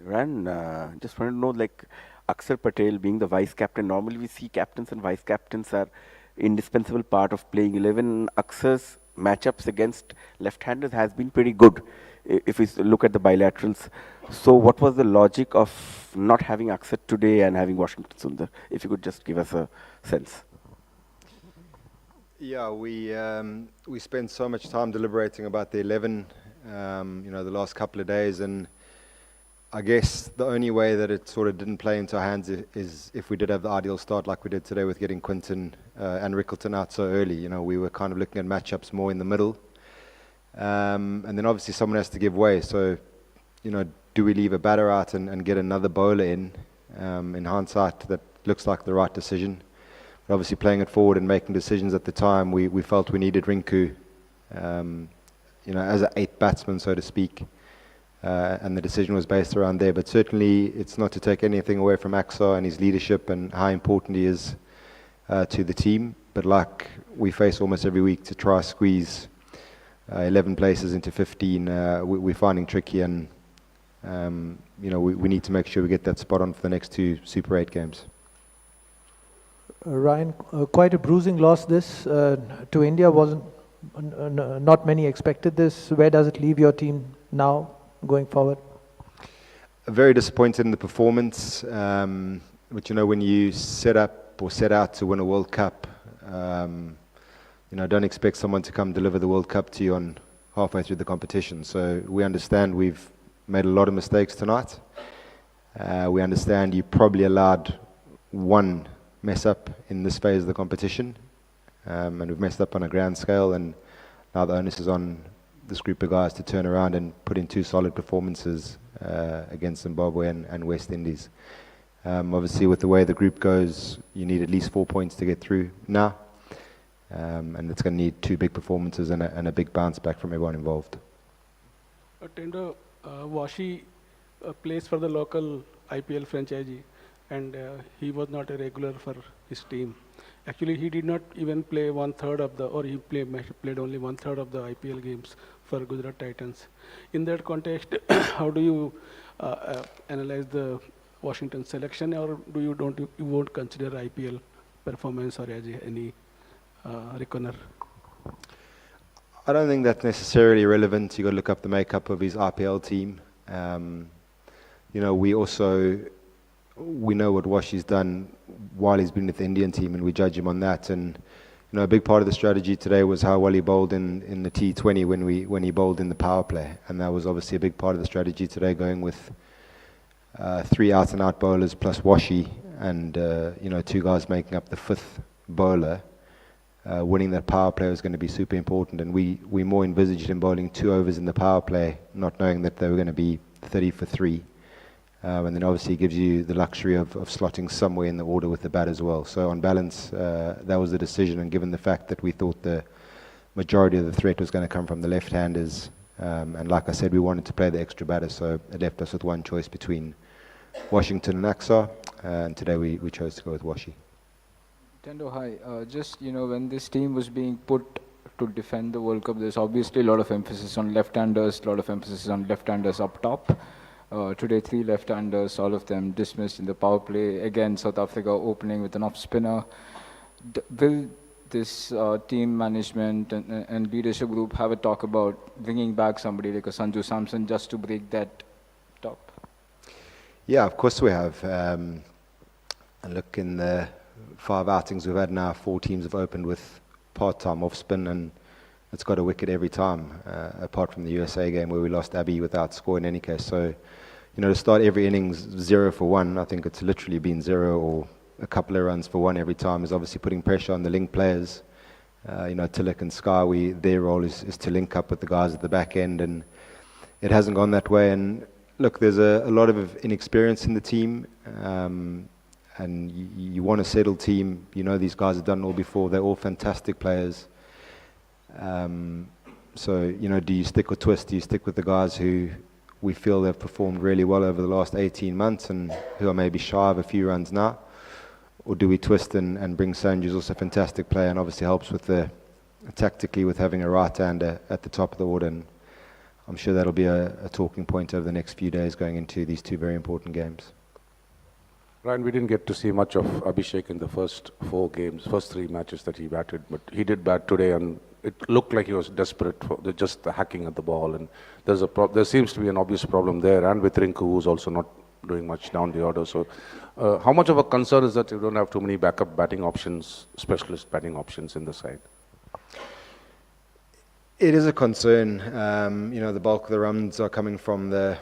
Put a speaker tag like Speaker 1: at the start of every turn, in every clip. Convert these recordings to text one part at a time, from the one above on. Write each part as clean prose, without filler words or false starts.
Speaker 1: Ran, just want to know, like, Akshar Patel being the vice captain. Normally, we see captains and vice captains are indispensable part of playing 11. Akshar's matchups against left-handers has been pretty good, if we look at the bilaterals. So, what was the logic of not having Akshar today and having Washington Sundar? If you could just give us a sense.
Speaker 2: Yeah, we spent so much time deliberating about the 11, the last couple of days, and I guess the only way that it sort of didn't play into our hands is if we did have the ideal start like we did today with getting Quinton and Rickleton out so early. You know, we were kind of looking at matchups more in the middle, and then obviously someone has to give way. So, do we leave a batter out and get another bowler in? In hindsight, that looks like the right decision. But obviously playing it forward and making decisions at the time, we felt we needed Rinku, as an eighth batsman, so to speak. And the decision was based around there. But certainly it's not to take anything away from Axar and his leadership and how important he is to the team. But like we face almost every week, to try squeeze 11 places into 15, we're finding tricky, and we need to make sure we get that spot on for the next two Super 8 games.
Speaker 3: Ryan, quite a bruising loss this to India. Wasn't not many expected this. Where does it leave your team now going forward?
Speaker 2: Very disappointed in the performance, but when you set out to win a World Cup, don't expect someone to come deliver the World Cup to you on halfway through the competition. So we understand we've made a lot of mistakes tonight. We understand you probably allowed one mess up in this phase of the competition, and we've messed up on a grand scale, and now the onus is on this group of guys to turn around and put in two solid performances against Zimbabwe and West Indies. Obviously, with the way the group goes, you need at least 4 points to get through now, and it's going to need two big performances and a big bounce back from everyone involved.
Speaker 4: Tendo, Washi plays for the local IPL franchisee, and he was not a regular for his team. Actually, he did not even play he played only 1/3 of the IPL games for Gujarat Titans. In that context, how do you analyze the Washington selection, or you won't consider IPL performance or as any reckoner?
Speaker 2: I don't think that's necessarily relevant. You got to look up the makeup of his IPL team. We know what Washi's done while he's been with the Indian team, and we judge him on that. And a big part of the strategy today was how well he bowled in the T20 when he bowled in the power play, and that was obviously a big part of the strategy today, going with 3 out-and-out bowlers plus Washi, and two guys making up the fifth bowler. Winning that power play was going to be super important, and we more envisaged him bowling 2 overs in the power play, not knowing that they were going to be 30 for 3. And then obviously it gives you the luxury of slotting somewhere in the order with the bat as well. So on balance, that was the decision, and given the fact that we thought the majority of the threat was going to come from the left-handers, and like I said, we wanted to play the extra batter, so it left us with one choice between Washington and Axar, and today we chose to go with Washi.
Speaker 5: Tendo, hi. When this team was being put to defend the World Cup, there's obviously a lot of emphasis on left-handers, a lot of emphasis on left-handers up top. Today, 3 left-handers, all of them dismissed in the power play. Again, South Africa opening with an off-spinner. Will this team management and leadership group have a talk about bringing back somebody like a Sanju Samson just to break that top?
Speaker 2: Yeah, of course we have. And look, in the 5 outings we've had now, 4 teams have opened with part-time off-spin, and it's got a wicket every time, apart from the USA game where we lost Abbey without score in any case. So, to start every innings 0 for 1, I think it's literally been 0 or a couple of runs for 1 every time, is obviously putting pressure on the link players. Tilak and Sky, their role is to link up with the guys at the back end, and it hasn't gone that way. And look, there's a lot of inexperience in the team, and you want a settled team. These guys have done it all before. They're all fantastic players. So, do you stick or twist? Do you stick with the guys who we feel they've performed really well over the last 18 months and who are maybe shy of a few runs now? Or do we twist and bring Sanju, who's also a fantastic player and obviously helps with tactically with having a right-hander at the top of the order? And I'm sure that'll be a talking point over the next few days going into these two very important games.
Speaker 6: Ryan, we didn't get to see much of Abhishek in the first 4 games, first 3 matches that he batted, but he did bat today, and it looked like he was desperate for just the hacking at the ball, and there seems to be an obvious problem there, and with Rinku, who's also not doing much down the order. So how much of a concern is that you don't have too many backup batting options, specialist batting options in the side?
Speaker 2: It is a concern. The bulk of the runs are coming from the...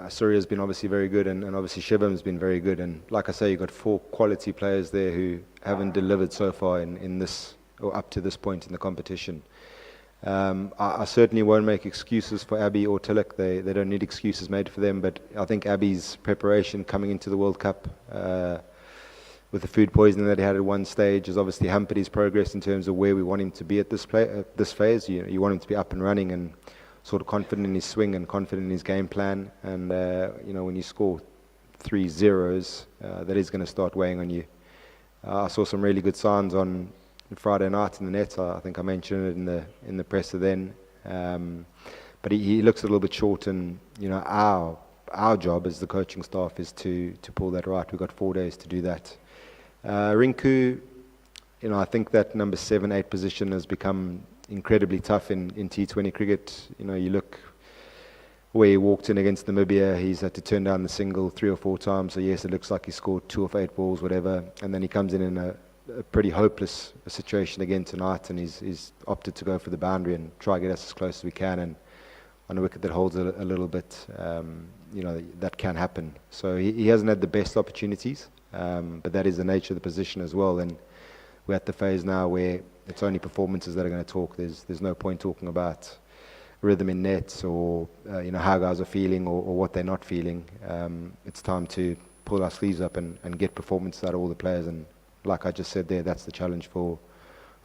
Speaker 2: Surya's been obviously very good, and obviously Shivan's been very good. And like I say, you've got 4 quality players there who haven't delivered so far in this, or up to this point in the competition. I certainly won't make excuses for Abby or Tilak. They don't need excuses made for them. But I think Abby's preparation coming into the World Cup with the food poisoning that he had at one stage has obviously hampered his progress in terms of where we want him to be at this phase. You want him to be up and running and sort of confident in his swing and confident in his game plan. And when you score 3 zeros, that is going to start weighing on you. I saw some really good signs on Friday night in the net. I think I mentioned it in the presser then. But he looks a little bit short, and our job as the coaching staff is to pull that right. We've got 4 days to do that. Rinku, I think that number 7, 8 position has become incredibly tough in T20 cricket. You look where he walked in against Namibia, he's had to turn down the single 3 or 4 times. So yes, it looks like he scored 2 of 8 balls, whatever. And then he comes in a pretty hopeless situation again tonight, and he's opted to go for the boundary and try to get us as close as we can. And on a wicket that holds a little bit, that can happen. So he hasn't had the best opportunities, but that is the nature of the position as well. And we're at the phase now where it's only performances that are going to talk. There's no point talking about rhythm in nets or how guys are feeling or what they're not feeling. It's time to pull our sleeves up and get performances out of all the players. And like I just said there, that's the challenge for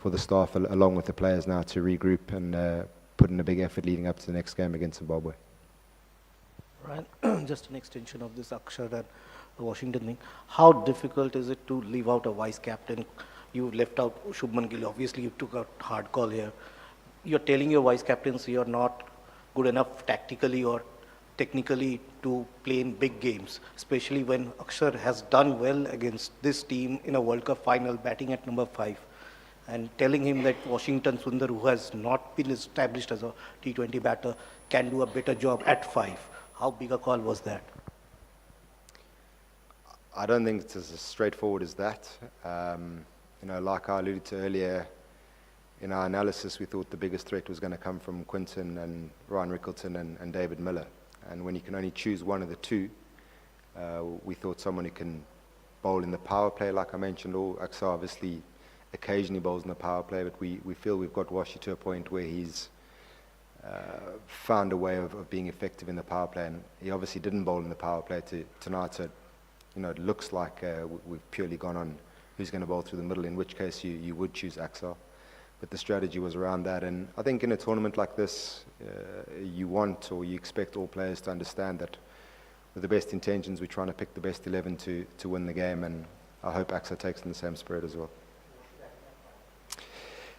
Speaker 2: the staff along with the players now, to regroup and put in a big effort leading up to the next game against Zimbabwe.
Speaker 7: Right. Just an extension of this Akshar and Washington thing. How difficult is it to leave out a vice captain? You left out Shubman Gill. Obviously, you took a hard call here. You're telling your vice captains you're not good enough tactically or technically to play in big games, especially when Akshar has done well against this team in a World Cup final, batting at number 5, and telling him that Washington Sundar, who has not been established as a T20 batter, can do a better job at 5. How big a call was that?
Speaker 2: I don't think it's as straightforward as that. Like I alluded to earlier, in our analysis, we thought the biggest threat was going to come from Quinton and Ryan Rickleton and David Miller. And when you can only choose one of the two, we thought someone who can bowl in the power play, like I mentioned, or Aksa obviously occasionally bowls in the power play, but we feel we've got Washi to a point where he's found a way of being effective in the power play. And he obviously didn't bowl in the power play tonight, so it looks like we've purely gone on who's going to bowl through the middle, in which case you would choose Aksa. But the strategy was around that. And I think in a tournament like this, you want or you expect all players to understand that with the best intentions, we're trying to pick the best 11 to win the game. And I hope Aksa takes in the same spirit as well.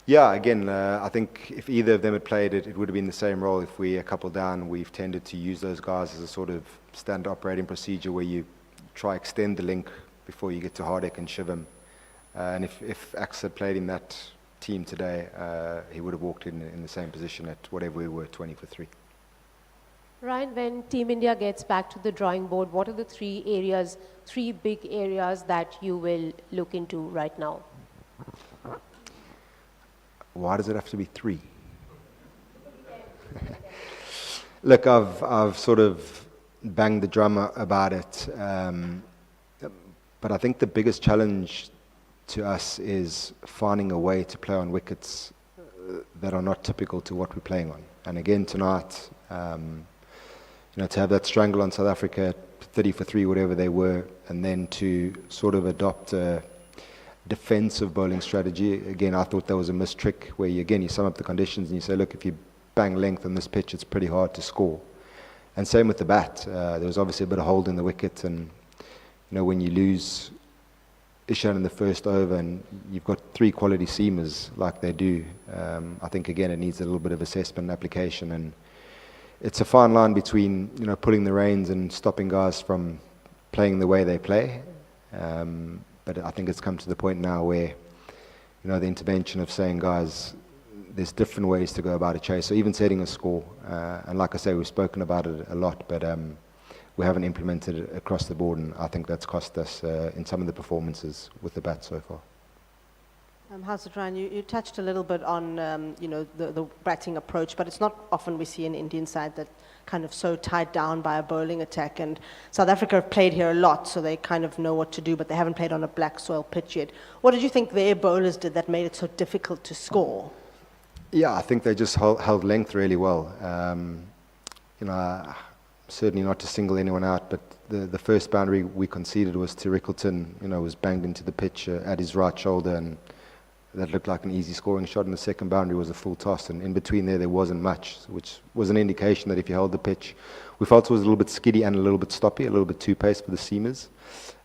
Speaker 2: Yeah, again, I think if either of them had played it, it would have been the same role. If we're a couple down, we've tended to use those guys as a sort of standard operating procedure where you try extend the link before you get to Hardek and Shivam. And if Aksa had played in that team today, he would have walked in the same position at whatever we were, 20 for 3.
Speaker 8: Ryan, when Team India gets back to the drawing board, what are the 3 big areas that you will look into right now?
Speaker 2: Why does it have to be 3? Look, I've sort of banged the drum about it, but I think the biggest challenge to us is finding a way to play on wickets that are not typical to what we're playing on. And again tonight, to have that strangle on South Africa at 30 for 3, whatever they were, and then to sort of adopt a defensive bowling strategy. Again, I thought that was a missed trick where you sum up the conditions and you say, look, if you bang length on this pitch, it's pretty hard to score. And same with the bat. There was obviously a bit of hold in the wicket, and when you lose Ishan in the first over and you've got 3 quality seamers like they do, I think again it needs a little bit of assessment and application. And it's a fine line between, you know, pulling the reins and stopping guys from playing the way they play. But I think it's come to the point now where, you know, the intervention of saying, guys, there's different ways to go about a chase. So even setting a score, and like I say, we've spoken about it a lot, but we haven't implemented it across the board, and I think that's cost us in some of the performances with the bat so far.
Speaker 9: How's it, Ryan? You touched a little bit on, you know, the batting approach, but it's not often we see an Indian side that kind of so tied down by a bowling attack. And South Africa have played here a lot, so they kind of know what to do, but they haven't played on a black soil pitch yet. What did you think their bowlers did that made it so difficult to score?
Speaker 2: Yeah, I think they just held length really well. You know, certainly not to single anyone out, but the first boundary we conceded was to Rickleton, you know, was banged into the pitch at his right shoulder, and that looked like an easy scoring shot, and the second boundary was a full toss, and in between there wasn't much, which was an indication that if you held the pitch, we felt it was a little bit skiddy and a little bit stoppy, a little bit too pace for the seamers,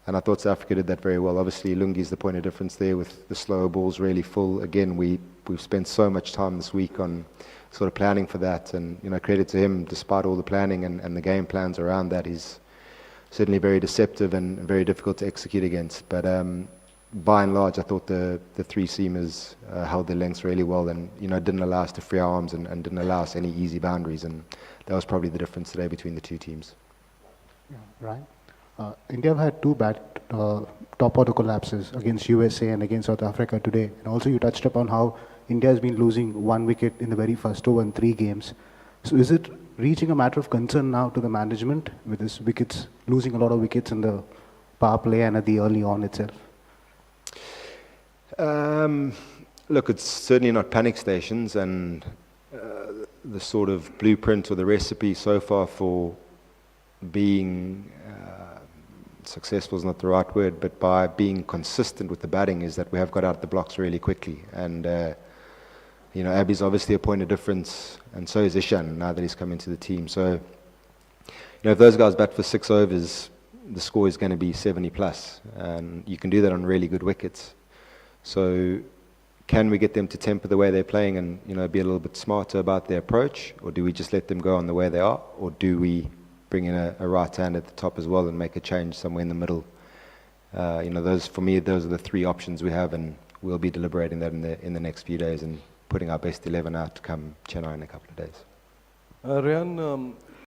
Speaker 2: and I thought South Africa did that very well. Obviously, Lungi's the point of difference there with the slower balls really full. Again, we've spent so much time this week on sort of planning for that, and, you know, credit to him, despite all the planning and the game plans around that, he's certainly very deceptive and very difficult to execute against. But by and large, I thought the three seamers held their lengths really well, and, you know, didn't allow us to free our arms and didn't allow us any easy boundaries, and that was probably the difference today between the two teams.
Speaker 10: Yeah, right. India have had two top order collapses against USA and against South Africa today, and also you touched upon how India has been losing 1 wicket in the very first over in 3 games. So is it reaching a matter of concern now to the management with this wickets, losing a lot of wickets in the power play and at the early on itself?
Speaker 2: Look, it's certainly not panic stations, and the sort of blueprint or the recipe so far for being successful is not the right word, but by being consistent with the batting, is that we have got out the blocks really quickly. And, you know, Abby's obviously a point of difference, and so is Ishan now that he's come into the team. So, you know, if those guys bat for 6 overs, the score is going to be 70 plus, and you can do that on really good wickets. So can we get them to temper the way they're playing and, you know, be a little bit smarter about their approach, or do we just let them go on the way they are, or do we bring in a right hand at the top as well and make a change somewhere in the middle? You know, those, for me, those are the 3 options we have, and we'll be deliberating that in the next few days and putting our best 11 out to come Chennai in a couple of days.
Speaker 11: Ryan,